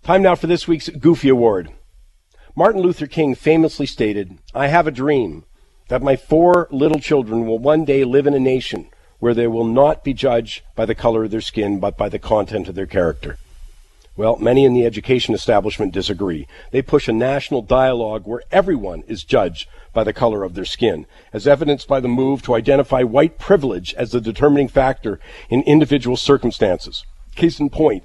Time now for this week's Goofy Award. Martin Luther King famously stated, "I have a dream that my 4 little children will one day live in a nation where they will not be judged by the color of their skin, but by the content of their character." Well, many in the education establishment disagree. They push a national dialogue where everyone is judged by the color of their skin, as evidenced by the move to identify white privilege as the determining factor in individual circumstances. Case in point,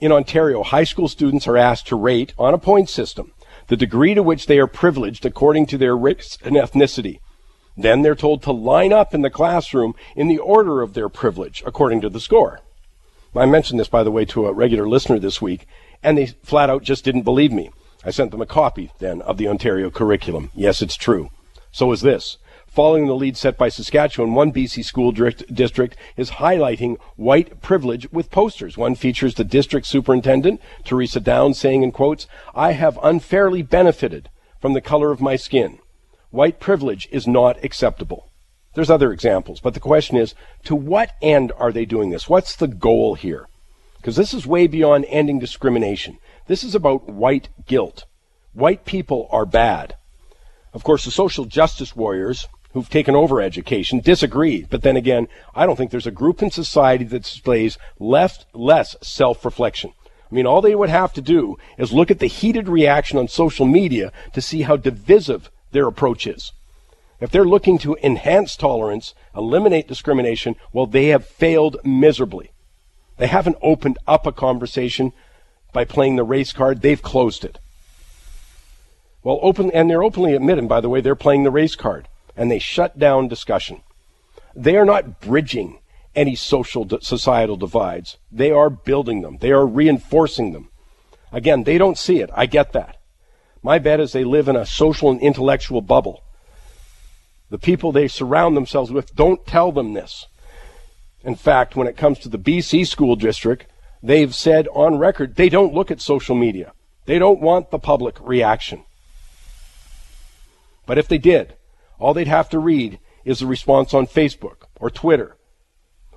in Ontario, high school students are asked to rate, on a point system, the degree to which they are privileged according to their race and ethnicity. Then they're told to line up in the classroom in the order of their privilege, according to the score. I mentioned this, by the way, to a regular listener this week, and they flat out just didn't believe me. I sent them a copy, then, of the Ontario curriculum. Yes, it's true. So is this. Following the lead set by Saskatchewan, one BC school district is highlighting white privilege with posters. One features the district superintendent, Teresa Downs, saying in quotes, "I have unfairly benefited from the color of my skin. White privilege is not acceptable." There's other examples, but the question is, to what end are they doing this? What's the goal here? Because this is way beyond ending discrimination. This is about white guilt. White people are bad. Of course, the social justice warriors who've taken over education disagree, but then again, I don't think there's a group in society that displays less self-reflection. I mean, all they would have to do is look at the heated reaction on social media to see how divisive their approach is. If they're looking to enhance tolerance, eliminate discrimination, well, they have failed miserably. They haven't opened up a conversation by playing the race card. They've closed it. Well, they're openly admitting, by the way, they're playing the race card, and they shut down discussion. They are not bridging any societal divides. They are building them. They are reinforcing them. Again, they don't see it. I get that. My bet is they live in a social and intellectual bubble. The people they surround themselves with don't tell them this. In fact, when it comes to the BC school district, they've said on record they don't look at social media. They don't want the public reaction. But if they did, all they'd have to read is the response on Facebook or Twitter.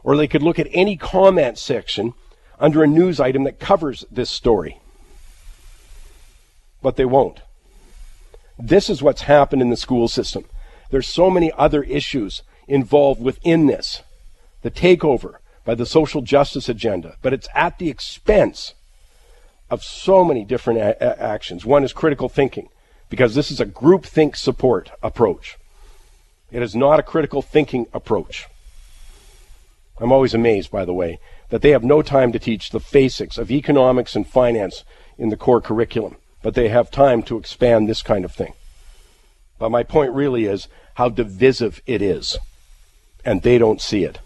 Or they could look at any comment section under a news item that covers this story. But they won't. This is what's happened in the school system. There's so many other issues involved within this. The takeover by the social justice agenda, but it's at the expense of so many different actions. One is critical thinking, because this is a groupthink support approach. It is not a critical thinking approach. I'm always amazed, by the way, that they have no time to teach the basics of economics and finance in the core curriculum, but they have time to expand this kind of thing. But my point really is how divisive it is, and they don't see it.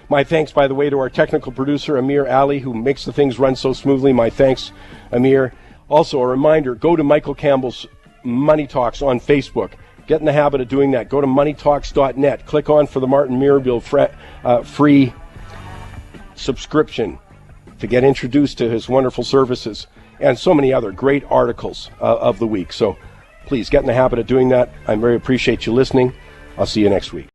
My thanks, by the way, to our technical producer, Amir Ali, who makes the things run so smoothly. My thanks, Amir. Also, a reminder, go to Michael Campbell's Money Talks on Facebook. Get in the habit of doing that. Go to moneytalks.net. Click on for the Martin Mirabile free subscription to get introduced to his wonderful services and so many other great articles of the week. So please get in the habit of doing that. I very appreciate you listening. I'll see you next week.